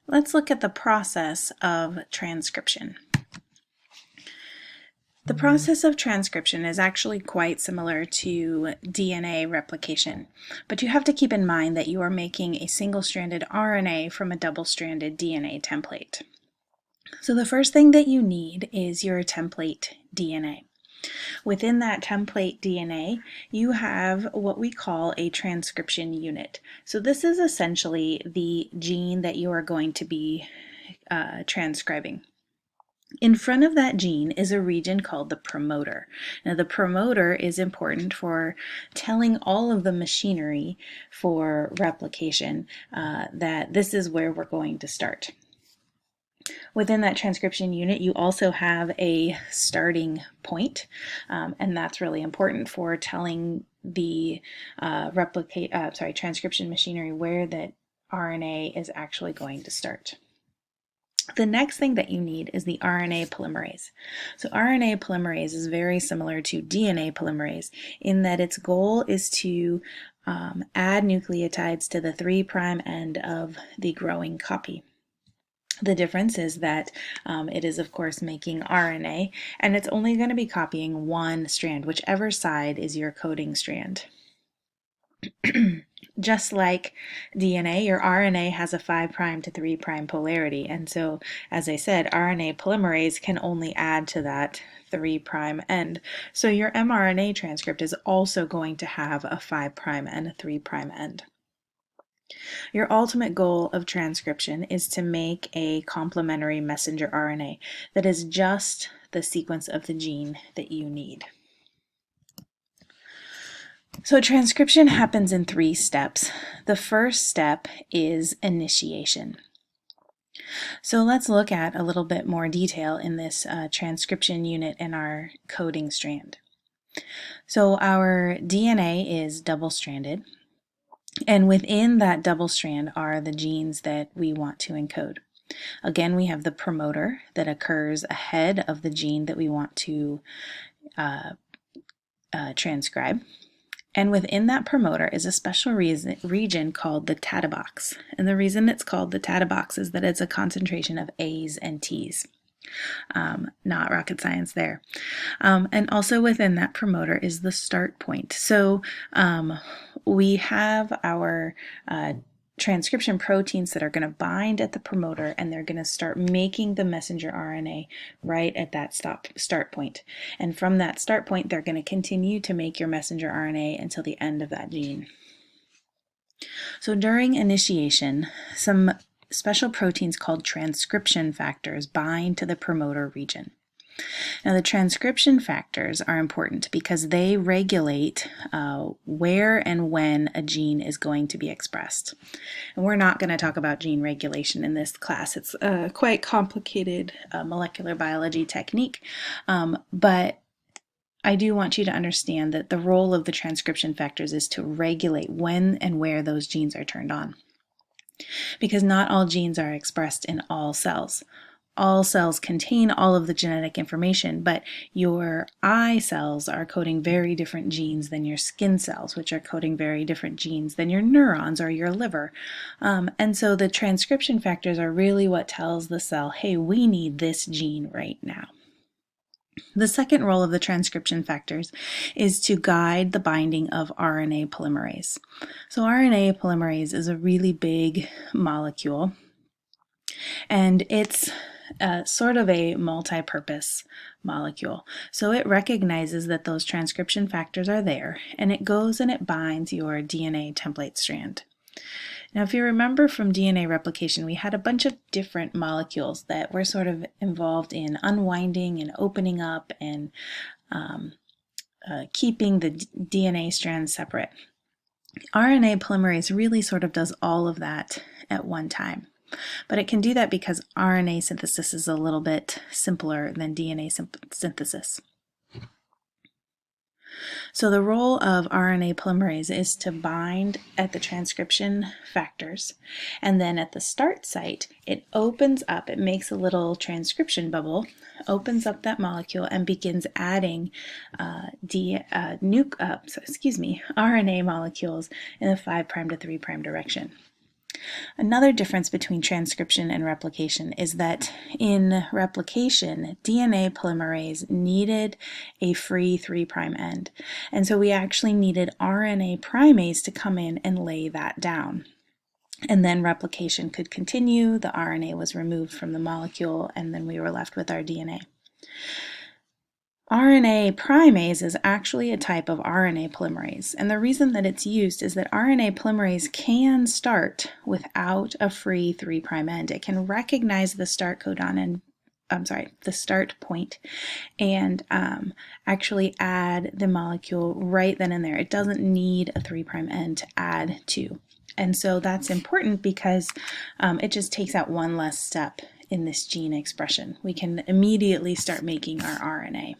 Let's look at the process of transcription. The process of transcription is actually quite similar to DNA replication, but you have to keep in mind that you are making a single-stranded RNA from a double-stranded DNA template. So the first thing that you need is your template DNA. Within that template DNA, you have what we call a transcription unit. So this is essentially the gene that you are going to be transcribing. In front of that gene is a region called the promoter. Now the promoter is important for telling all of the machinery for replication that this is where we're going to start. Within that transcription unit, you also have a starting point, and that's really important for telling the transcription machinery where that RNA is actually going to start. The next thing that you need is the RNA polymerase. So RNA polymerase is very similar to DNA polymerase in that its goal is to add nucleotides to the 3' end of the growing copy. The difference is that it is, of course, making RNA, and it's only going to be copying one strand, whichever side is your coding strand. Just like DNA, your RNA has a 5' to 3' polarity, and so, as I said, RNA polymerase can only add to that 3' end. So your mRNA transcript is also going to have a 5' and a 3' end. Your ultimate goal of transcription is to make a complementary messenger RNA that is just the sequence of the gene that you need. So transcription happens in 3 steps. The first step is initiation. So let's look at a little bit more detail in this transcription unit in our coding strand. So our DNA is double-stranded, and within that double strand are the genes that we want to encode. Again, we have the promoter that occurs ahead of the gene that we want to transcribe. And within that promoter is a special region called the Tata box. And the reason it's called the Tata box is that it's a concentration of A's and T's. Not rocket science there. And also within that promoter is the start point. So we have our transcription proteins that are going to bind at the promoter, and they're going to start making the messenger RNA right at that start point. And from that start point, they're going to continue to make your messenger RNA until the end of that gene. So during initiation, some special proteins called transcription factors bind to the promoter region. Now the transcription factors are important because they regulate where and when a gene is going to be expressed. And we're not going to talk about gene regulation in this class. It's a quite complicated molecular biology technique, but I do want you to understand that the role of the transcription factors is to regulate when and where those genes are turned on. Because not all genes are expressed in all cells. All cells contain all of the genetic information, but your eye cells are coding very different genes than your skin cells, which are coding very different genes than your neurons or your liver. And so the transcription factors are really what tells the cell, hey, we need this gene right now. The second role of the transcription factors is to guide the binding of RNA polymerase. So RNA polymerase is a really big molecule, and it's sort of a multi-purpose molecule. So it recognizes that those transcription factors are there, and it goes and it binds your DNA template strand. Now, if you remember from DNA replication, we had a bunch of different molecules that were sort of involved in unwinding and opening up and keeping the DNA strands separate. RNA polymerase really sort of does all of that at one time. But it can do that because RNA synthesis is a little bit simpler than DNA synthesis. So the role of RNA polymerase is to bind at the transcription factors, and then at the start site, it opens up, it makes a little transcription bubble, opens up that molecule, and begins adding RNA molecules in the 5' to 3' direction. Another difference between transcription and replication is that in replication, DNA polymerase needed a free 3' end. And so we actually needed RNA primase to come in and lay that down. And then replication could continue, the RNA was removed from the molecule, and then we were left with our DNA. RNA primase is actually a type of RNA polymerase, and the reason that it's used is that RNA polymerase can start without a free 3' end. It can recognize the start codon and the start point and actually add the molecule right then and there. It doesn't need a 3' end to add to. And so that's important because it just takes out one less step in this gene expression. We can immediately start making our RNA.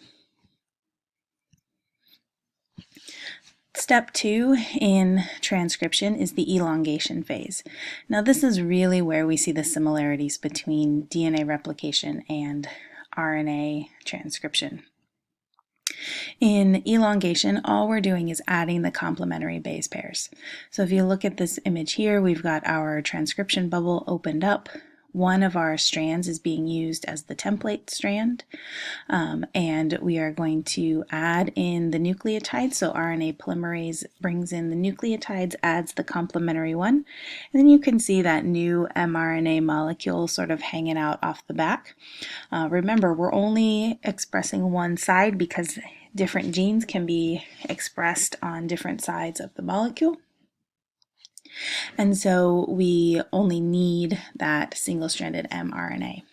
Step 2 in transcription is the elongation phase. Now this is really where we see the similarities between DNA replication and RNA transcription. In elongation, all we're doing is adding the complementary base pairs. So if you look at this image here, we've got our transcription bubble opened up. One of our strands is being used as the template strand, and we are going to add in the nucleotides. So RNA polymerase brings in the nucleotides, adds the complementary one, and then you can see that new mRNA molecule sort of hanging out off the back. Remember, we're only expressing one side because different genes can be expressed on different sides of the molecule. And so we only need that single-stranded mRNA.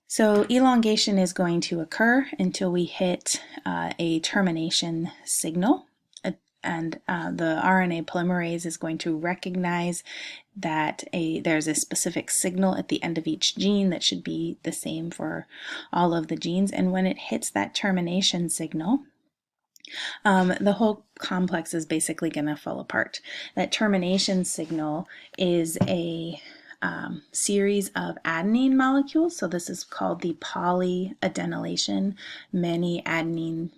So elongation is going to occur until we hit a termination signal, and the RNA polymerase is going to recognize that there's a specific signal at the end of each gene that should be the same for all of the genes, and when it hits that termination signal, the whole complex is basically going to fall apart. That termination signal is a series of adenine molecules. So this is called the polyadenylation, many adenine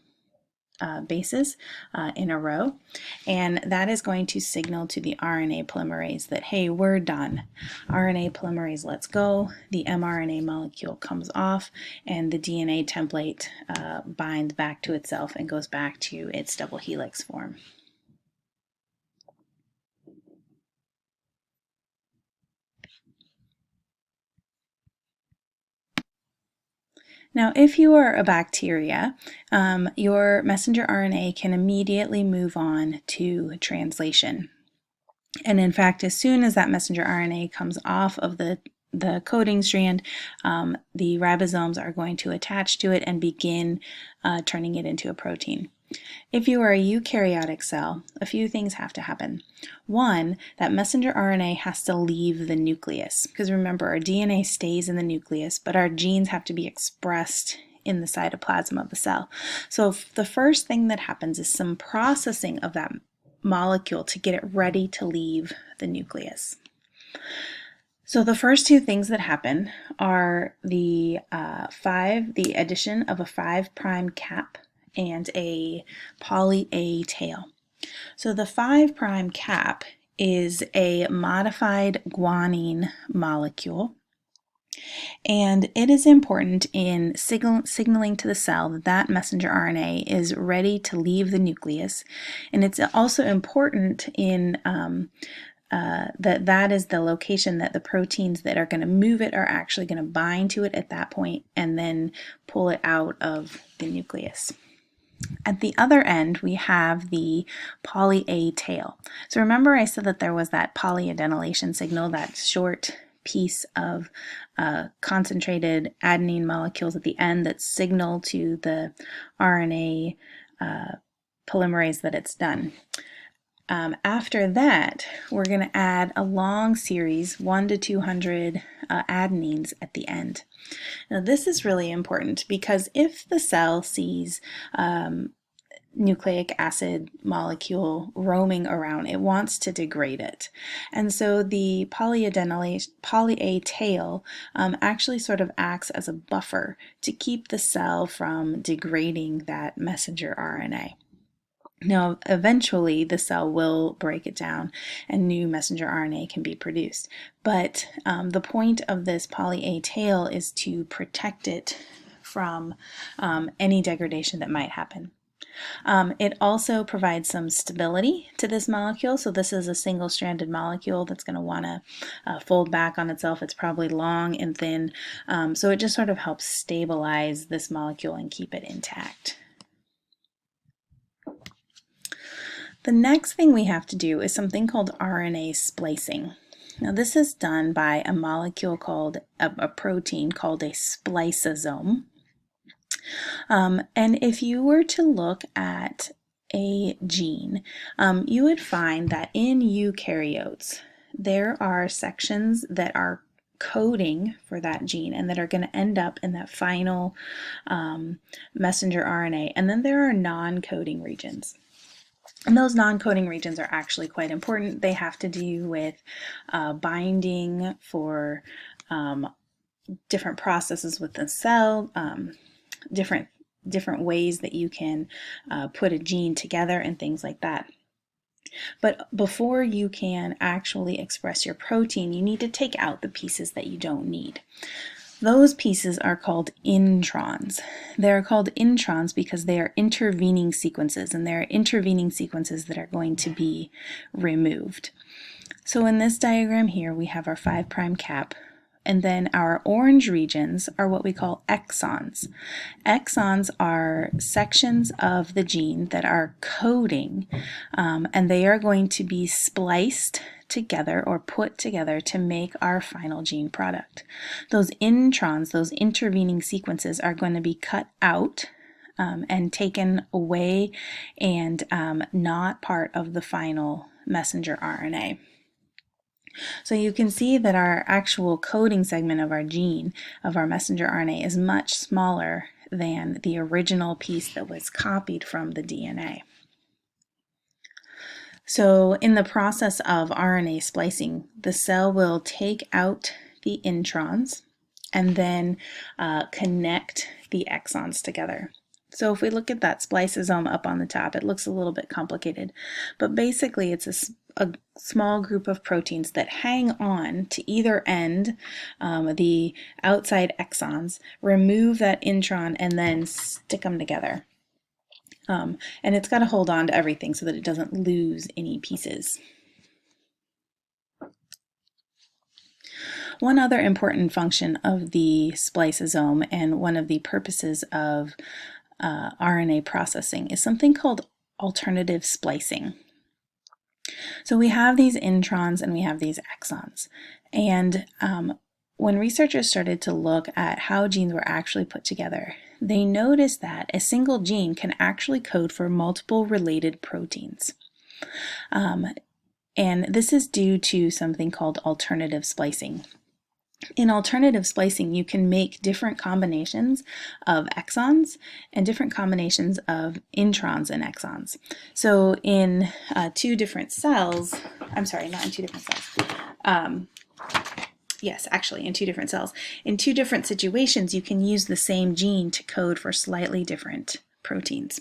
bases in a row, and that is going to signal to the RNA polymerase that, hey, we're done. RNA polymerase lets go, the mRNA molecule comes off, and the DNA template binds back to itself and goes back to its double helix form. Now, if you are a bacteria, your messenger RNA can immediately move on to translation. And in fact, as soon as that messenger RNA comes off of the coding strand, the ribosomes are going to attach to it and begin turning it into a protein. If you are a eukaryotic cell, a few things have to happen. One, that messenger RNA has to leave the nucleus, because remember, our DNA stays in the nucleus, but our genes have to be expressed in the cytoplasm of the cell. So the first thing that happens is some processing of that molecule to get it ready to leave the nucleus. So the first two things that happen are the addition of a 5' cap and a poly A tail. So the 5' cap is a modified guanine molecule, and it is important in signaling to the cell that that messenger RNA is ready to leave the nucleus, and it's also important in that is the location that the proteins that are going to move it are actually going to bind to it at that point and then pull it out of the nucleus. At the other end, we have the poly A tail. So remember I said that there was that polyadenylation signal, that short piece of concentrated adenine molecules at the end that signal to the RNA polymerase that it's done. After that, we're going to add a long series, 1 to 200 adenines at the end. Now this is really important because if the cell sees nucleic acid molecule roaming around, it wants to degrade it. And so the poly A tail actually sort of acts as a buffer to keep the cell from degrading that messenger RNA. Now, eventually, the cell will break it down and new messenger RNA can be produced. But the point of this poly A tail is to protect it from any degradation that might happen. It also provides some stability to this molecule. So this is a single-stranded molecule that's going to want to fold back on itself. It's probably long and thin. So it just sort of helps stabilize this molecule and keep it intact. The next thing we have to do is something called RNA splicing. Now this is done by a molecule called, a protein called a spliceosome. And if you were to look at a gene, you would find that in eukaryotes, there are sections that are coding for that gene and that are going to end up in that final messenger RNA. And then there are non-coding regions. And those non-coding regions are actually quite important. They have to do with binding for different processes within the cell, different ways that you can put a gene together and things like that. But before you can actually express your protein, you need to take out the pieces that you don't need. Those pieces are called introns. They're called introns because they are intervening sequences, and they're intervening sequences that are going to be removed. So in this diagram here, we have our 5' cap, and then our orange regions are what we call exons. Exons are sections of the gene that are coding, and they are going to be spliced together or put together to make our final gene product. Those introns, those intervening sequences, are going to be cut out and taken away and not part of the final messenger RNA. So you can see that our actual coding segment of our gene, of our messenger RNA, is much smaller than the original piece that was copied from the DNA. So in the process of RNA splicing, the cell will take out the introns and then connect the exons together. So if we look at that spliceosome up on the top, it looks a little bit complicated, but basically it's a small group of proteins that hang on to either end, the outside exons, remove that intron, and then stick them together. And it's got to hold on to everything so that it doesn't lose any pieces. One other important function of the spliceosome, and one of the purposes of RNA processing, is something called alternative splicing. So we have these introns and we have these exons. And when researchers started to look at how genes were actually put together, they noticed that a single gene can actually code for multiple related proteins. And this is due to something called alternative splicing. In alternative splicing, you can make different combinations of exons and different combinations of introns and exons. So in two different cells, I'm sorry, not in two different cells. Yes, actually in two different cells. In two different situations, you can use the same gene to code for slightly different proteins.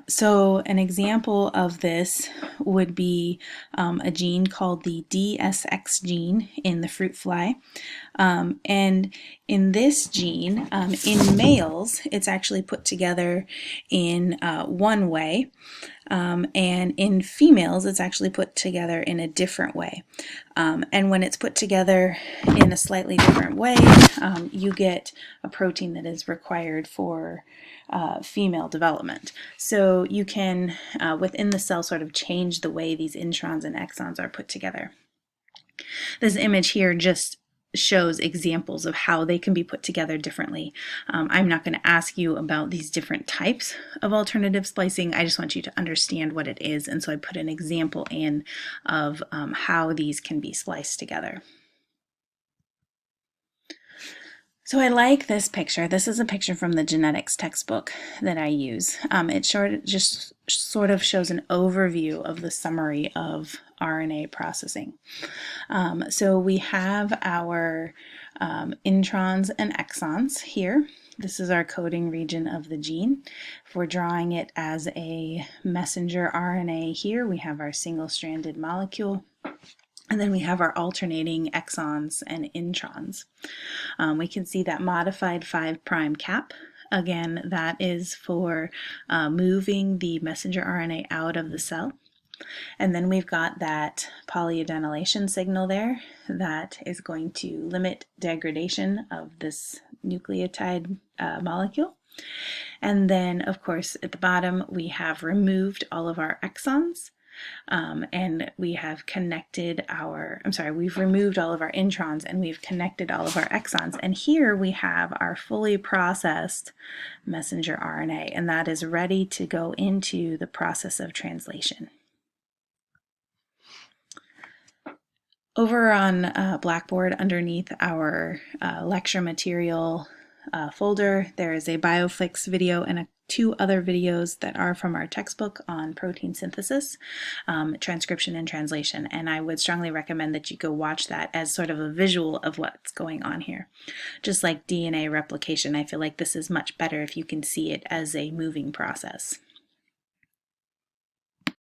So an example of this would be a gene called the DSX gene in the fruit fly. And in this gene, in males, it's actually put together in one way. And in females, it's actually put together in a different way. And when it's put together in a slightly different way, you get a protein that is required for female development. So you can, within the cell, sort of change the way these introns and exons are put together. This image here just shows examples of how they can be put together differently. I'm not going to ask you about these different types of alternative splicing. I just want you to understand what it is, and so I put an example in of how these can be spliced together. So I like this picture. This is a picture from the genetics textbook that I use. It just sort of shows an overview of the summary of RNA processing. So we have our introns and exons here, This is our coding region of the gene. If we're drawing it as a messenger RNA here, we have our single-stranded molecule. And then we have our alternating exons and introns. We can see that modified 5' cap. Again, that is for moving the messenger RNA out of the cell. And then we've got that polyadenylation signal there that is going to limit degradation of this nucleotide molecule. And then, of course, at the bottom, we have removed all of our exons. And we have connected we've removed all of our introns and we've connected all of our exons. And here we have our fully processed messenger RNA, and that is ready to go into the process of translation. Over on Blackboard, underneath our lecture material folder, there is a BioFlix video and 2 other videos that are from our textbook on protein synthesis, transcription, and translation. And I would strongly recommend that you go watch that as sort of a visual of what's going on here. Just like DNA replication, I feel like this is much better if you can see it as a moving process.